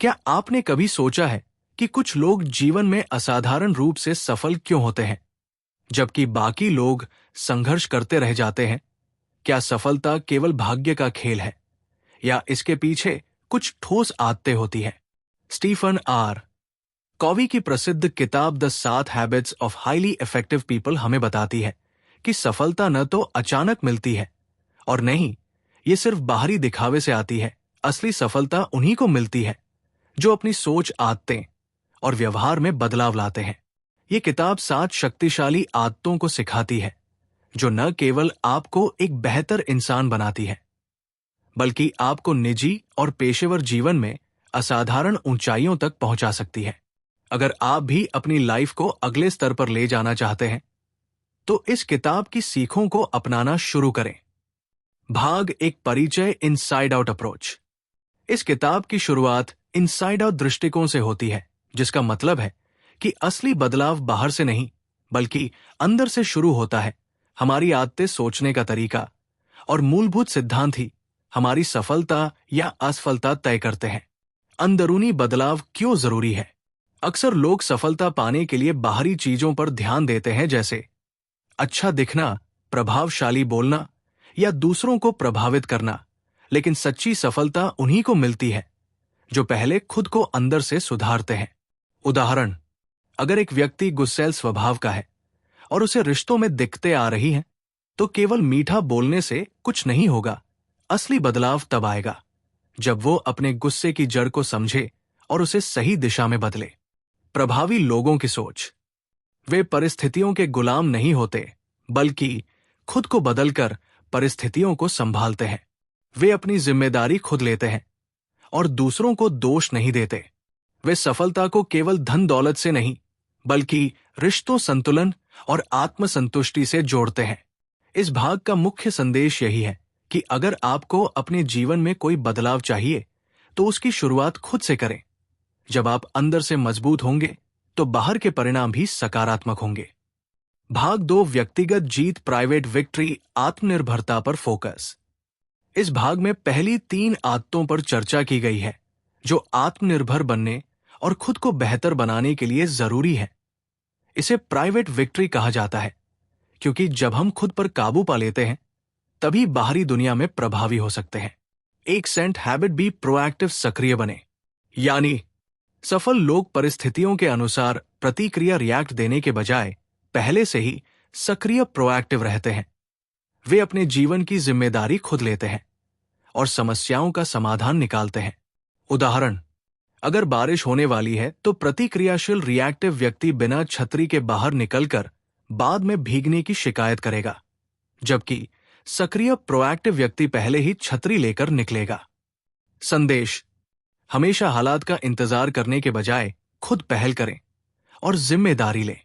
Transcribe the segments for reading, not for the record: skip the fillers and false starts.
क्या आपने कभी सोचा है कि कुछ लोग जीवन में असाधारण रूप से सफल क्यों होते हैं, जबकि बाकी लोग संघर्ष करते रह जाते हैं? क्या सफलता केवल भाग्य का खेल है, या इसके पीछे कुछ ठोस आदतें होती हैं? स्टीफन आर कॉवी की प्रसिद्ध किताब the 7 habits of highly effective people हमें बताती है कि सफलता न तो अचानक मिलती है और नहीं ये सिर्फ बाहरी दिखावे से आती है। असली सफलता उन्हीं को मिलती है जो अपनी सोच, आदतें और व्यवहार में बदलाव लाते हैं। ये किताब 7 शक्तिशाली आदतों को सिखाती है जो न केवल आपको एक बेहतर इंसान बनाती है, बल्कि आपको निजी और पेशेवर जीवन में असाधारण ऊंचाइयों तक पहुंचा सकती है। अगर आप भी अपनी लाइफ को अगले स्तर पर ले जाना चाहते हैं, तो इस किताब की सीखों को अपनाना शुरू करें। भाग एक परिचय, इनसाइड आउट अप्रोच। इस किताब की शुरुआत इनसाइड आउट दृष्टिकोण से होती है, जिसका मतलब है कि असली बदलाव बाहर से नहीं बल्कि अंदर से शुरू होता है। हमारी आदतें, सोचने का तरीका और मूलभूत सिद्धांत ही हमारी सफलता या असफलता तय करते हैं। अंदरूनी बदलाव क्यों जरूरी है? अक्सर लोग सफलता पाने के लिए बाहरी चीजों पर ध्यान देते हैं, जैसे अच्छा दिखना, प्रभावशाली बोलना या दूसरों को प्रभावित करना। लेकिन सच्ची सफलता उन्हीं को मिलती है जो पहले खुद को अंदर से सुधारते हैं। उदाहरण, अगर एक व्यक्ति गुस्सैल स्वभाव का है और उसे रिश्तों में दिक्कतें आ रही हैं, तो केवल मीठा बोलने से कुछ नहीं होगा। असली बदलाव तब आएगा जब वो अपने गुस्से की जड़ को समझे और उसे सही दिशा में बदले। प्रभावी लोगों की सोच। वे परिस्थितियों के गुलाम नहीं होते, बल्कि खुद को बदलकर परिस्थितियों को संभालते हैं। वे अपनी जिम्मेदारी खुद लेते हैं और दूसरों को दोष नहीं देते। वे सफलता को केवल धन दौलत से नहीं, बल्कि रिश्तों, संतुलन और आत्मसंतुष्टि से जोड़ते हैं। इस भाग का मुख्य संदेश यही है कि अगर आपको अपने जीवन में कोई बदलाव चाहिए, तो उसकी शुरुआत खुद से करें। जब आप अंदर से मजबूत होंगे, तो बाहर के परिणाम भी सकारात्मक होंगे। भाग 2, व्यक्तिगत जीत, प्राइवेट विक्ट्री, आत्मनिर्भरता पर फोकस। इस भाग में पहली 3 आदतों पर चर्चा की गई है जो आत्मनिर्भर बनने और खुद को बेहतर बनाने के लिए जरूरी है। इसे प्राइवेट विक्ट्री कहा जाता है क्योंकि जब हम खुद पर काबू पा लेते हैं, तभी बाहरी दुनिया में प्रभावी हो सकते हैं। 1 हैबिट, बी प्रोएक्टिव, सक्रिय बने। यानी सफल लोग परिस्थितियों के अनुसार प्रतिक्रिया, रिएक्ट देने के बजाय पहले से ही सक्रिय, प्रोएक्टिव रहते हैं। वे अपने जीवन की जिम्मेदारी खुद लेते हैं और समस्याओं का समाधान निकालते हैं। उदाहरण, अगर बारिश होने वाली है तो प्रतिक्रियाशील रिएक्टिव व्यक्ति बिना छतरी के बाहर निकलकर बाद में भीगने की शिकायत करेगा, जबकि सक्रिय प्रोएक्टिव व्यक्ति पहले ही छतरी लेकर निकलेगा। संदेश, हमेशा हालात का इंतजार करने के बजाय खुद पहल करें और जिम्मेदारी लें।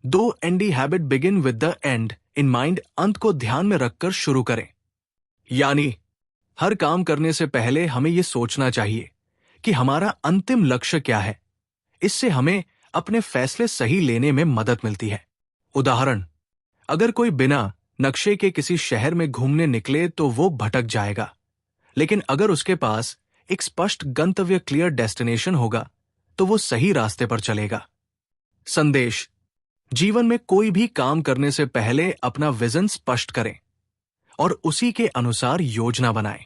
2 nd habit, begin with the end in mind, अंत को ध्यान में रखकर शुरू करें। यानी हर काम करने से पहले हमें यह सोचना चाहिए कि हमारा अंतिम लक्ष्य क्या है। इससे हमें अपने फैसले सही लेने में मदद मिलती है। उदाहरण, अगर कोई बिना नक्शे के किसी शहर में घूमने निकले तो वो भटक जाएगा, लेकिन अगर उसके पास एक स्पष्ट गंतव्य, क्लियर डेस्टिनेशन होगा, तो वो सही रास्ते पर चलेगा। संदेश, जीवन में कोई भी काम करने से पहले अपना विजन स्पष्ट करें और उसी के अनुसार योजना बनाएं।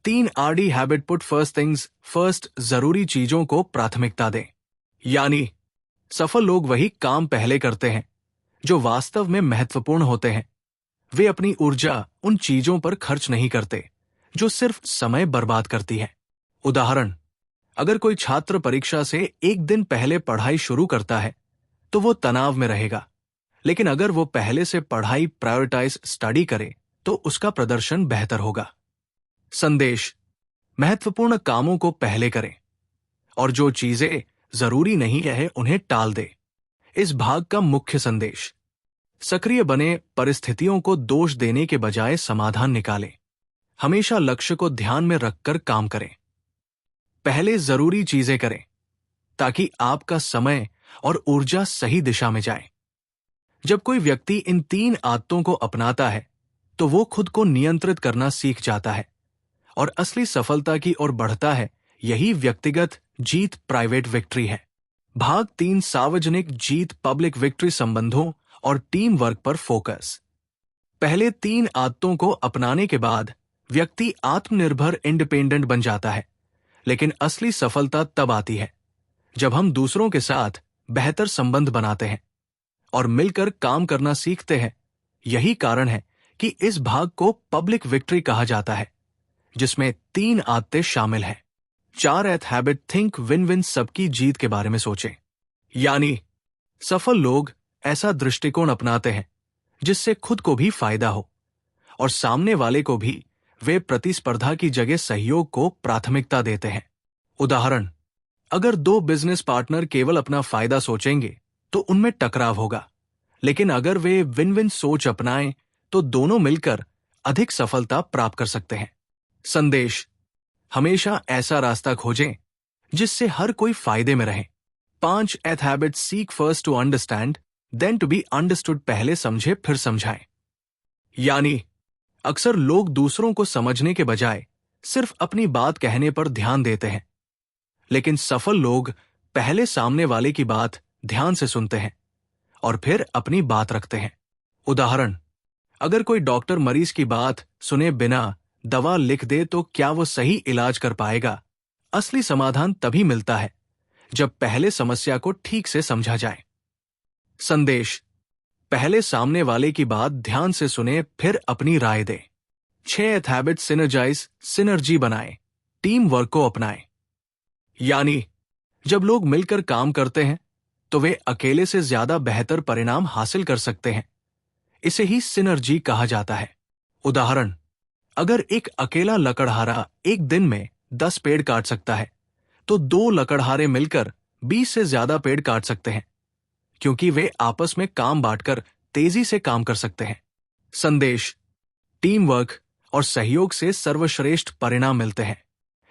3 RD habit, put first things first, जरूरी चीजों को प्राथमिकता दें। यानी सफल लोग वही काम पहले करते हैं जो वास्तव में महत्वपूर्ण होते हैं। वे अपनी ऊर्जा उन चीजों पर खर्च नहीं करते जो सिर्फ समय बर्बाद करती है। उदाहरण, अगर कोई छात्र परीक्षा से 1 दिन पहले पढ़ाई शुरू करता है तो वो तनाव में रहेगा, लेकिन अगर वो पहले से पढ़ाई, प्रायोरिटाइज स्टडी करे, तो उसका प्रदर्शन बेहतर होगा। संदेश, महत्वपूर्ण कामों को पहले करें और जो चीजें जरूरी नहीं है उन्हें टाल दे। इस भाग का मुख्य संदेश, सक्रिय बने, परिस्थितियों को दोष देने के बजाय समाधान निकालें। हमेशा लक्ष्य को ध्यान में रखकर काम करें। पहले जरूरी चीजें करें ताकि आपका समय और ऊर्जा सही दिशा में जाए। जब कोई व्यक्ति इन 3 आदतों को अपनाता है, तो वो खुद को नियंत्रित करना सीख जाता है और असली सफलता की ओर बढ़ता है। यही व्यक्तिगत जीत प्राइवेट विक्ट्री है। भाग 3 सार्वजनिक जीत पब्लिक विक्ट्री संबंधों और टीम वर्क पर फोकस। पहले 3 आदतों को अपनाने के बाद व्यक्ति आत्मनिर्भर इंडिपेंडेंट बन जाता है, लेकिन असली सफलता तब आती है जब हम दूसरों के साथ बेहतर संबंध बनाते हैं और मिलकर काम करना सीखते हैं। यही कारण है कि इस भाग को पब्लिक विक्ट्री कहा जाता है, जिसमें 3 आदतें शामिल हैं। 4 हैबिट थिंक विन विन सबकी जीत के बारे में सोचें। यानी सफल लोग ऐसा दृष्टिकोण अपनाते हैं जिससे खुद को भी फायदा हो और सामने वाले को भी। वे प्रतिस्पर्धा की जगह सहयोग को प्राथमिकता देते हैं। उदाहरण, अगर 2 बिजनेस पार्टनर केवल अपना फायदा सोचेंगे तो उनमें टकराव होगा, लेकिन अगर वे विन विन सोच अपनाएं तो दोनों मिलकर अधिक सफलता प्राप्त कर सकते हैं। संदेश, हमेशा ऐसा रास्ता खोजें जिससे हर कोई फायदे में रहे। 5 habit seek first to understand then to be understood. पहले समझे फिर समझाएं। यानी अक्सर लोग दूसरों को समझने के बजाय सिर्फ अपनी बात कहने पर ध्यान देते हैं, लेकिन सफल लोग पहले सामने वाले की बात ध्यान से सुनते हैं और फिर अपनी बात रखते हैं। उदाहरण, अगर कोई डॉक्टर मरीज की बात सुने बिना दवा लिख दे तो क्या वो सही इलाज कर पाएगा? असली समाधान तभी मिलता है जब पहले समस्या को ठीक से समझा जाए। संदेश, पहले सामने वाले की बात ध्यान से सुने फिर अपनी राय दे। 6 हैबिट सिनर्जाइज सिनर्जी बनाएं, टीम वर्क को अपनाएं। यानी जब लोग मिलकर काम करते हैं तो वे अकेले से ज्यादा बेहतर परिणाम हासिल कर सकते हैं। इसे ही सिनर्जी कहा जाता है। उदाहरण, अगर एक अकेला लकड़हारा एक दिन में 10 पेड़ काट सकता है तो 2 लकड़हारे मिलकर 20 से ज्यादा पेड़ काट सकते हैं, क्योंकि वे आपस में काम बांटकर तेजी से काम कर सकते हैं। संदेश, टीम वर्क और सहयोग से सर्वश्रेष्ठ परिणाम मिलते हैं।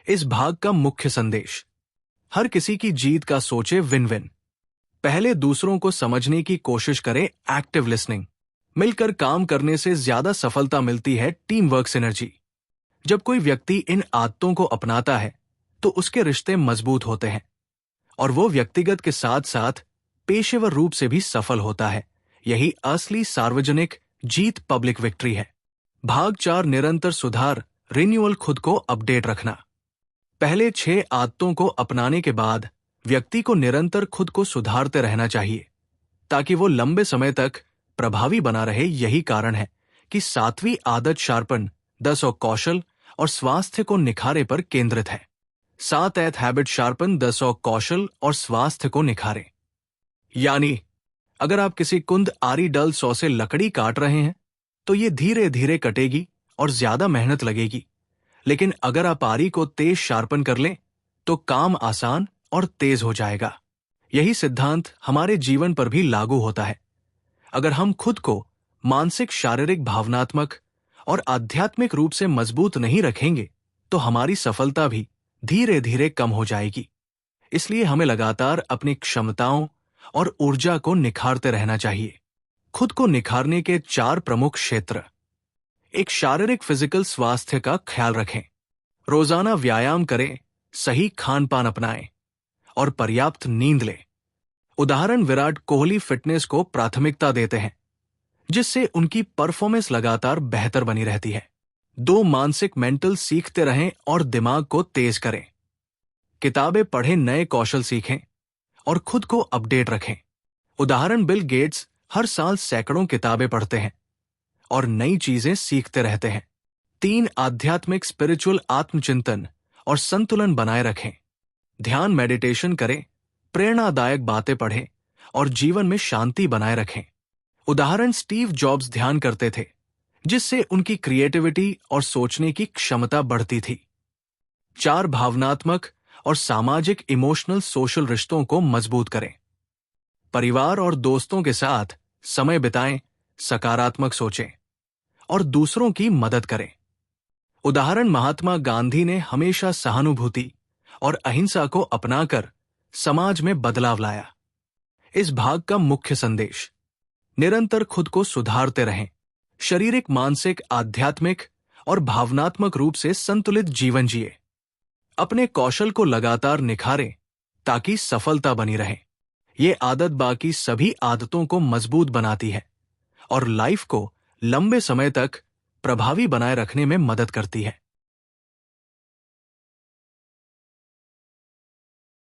इस भाग का मुख्य संदेश, हर किसी की जीत का सोचे विन विन। पहले दूसरों को समझने की कोशिश करें एक्टिव लिसनिंग। मिलकर काम करने से ज्यादा सफलता मिलती है टीम वर्क सिनर्जी। जब कोई व्यक्ति इन आदतों को अपनाता है तो उसके रिश्ते मजबूत होते हैं और वो व्यक्तिगत के साथ साथ पेशेवर रूप से भी सफल होता है। यही असली सार्वजनिक जीत पब्लिक विक्ट्री है। भाग 4 निरंतर सुधार रिन्यूअल, खुद को अपडेट रखना। पहले 6 आदतों को अपनाने के बाद व्यक्ति को निरंतर खुद को सुधारते रहना चाहिए ताकि वो लंबे समय तक प्रभावी बना रहे। यही कारण है कि 7वीं आदत शार्पन 10 कौशल और स्वास्थ्य को निखारे पर केंद्रित है। 7 हैबिट शार्पन 10 कौशल और स्वास्थ्य को निखारे। यानी अगर आप किसी कुंद आरी डल 100 से लकड़ी काट रहे हैं तो ये धीरे धीरे कटेगी और ज्यादा मेहनत लगेगी, लेकिन अगर आप आरी को तेज शार्पन कर लें तो काम आसान और तेज हो जाएगा। यही सिद्धांत हमारे जीवन पर भी लागू होता है। अगर हम खुद को मानसिक, शारीरिक, भावनात्मक और आध्यात्मिक रूप से मजबूत नहीं रखेंगे तो हमारी सफलता भी धीरे धीरे कम हो जाएगी। इसलिए हमें लगातार अपनी क्षमताओं और ऊर्जा को निखारते रहना चाहिए। खुद को निखारने के 4 प्रमुख क्षेत्र। एक, शारीरिक फिजिकल स्वास्थ्य का ख्याल रखें। रोजाना व्यायाम करें, सही खान पान अपनाएं और पर्याप्त नींद लें। उदाहरण, विराट कोहली फिटनेस को प्राथमिकता देते हैं, जिससे उनकी परफॉर्मेंस लगातार बेहतर बनी रहती है। 2, मानसिक मेंटल सीखते रहें और दिमाग को तेज करें। किताबें पढ़ें, नए कौशल सीखें और खुद को अपडेट रखें। उदाहरण, बिल गेट्स हर साल सैकड़ों किताबें पढ़ते हैं और नई चीजें सीखते रहते हैं। 3, आध्यात्मिक स्पिरिचुअल आत्मचिंतन और संतुलन बनाए रखें। ध्यान, मेडिटेशन करें, प्रेरणादायक बातें पढ़ें और जीवन में शांति बनाए रखें। उदाहरण, स्टीव जॉब्स ध्यान करते थे, जिससे उनकी क्रिएटिविटी और सोचने की क्षमता बढ़ती थी। 4, भावनात्मक और सामाजिक इमोशनल सोशल रिश्तों को मजबूत करें। परिवार और दोस्तों के साथ समय बिताएं, सकारात्मक सोचें और दूसरों की मदद करें। उदाहरण, महात्मा गांधी ने हमेशा सहानुभूति और अहिंसा को अपनाकर समाज में बदलाव लाया। इस भाग का मुख्य संदेश, निरंतर खुद को सुधारते रहें, शारीरिक, मानसिक, आध्यात्मिक और भावनात्मक रूप से संतुलित जीवन जिए। अपने कौशल को लगातार निखारें ताकि सफलता बनी रहे। ये आदत बाकी सभी आदतों को मजबूत बनाती है और लाइफ को लंबे समय तक प्रभावी बनाए रखने में मदद करती है।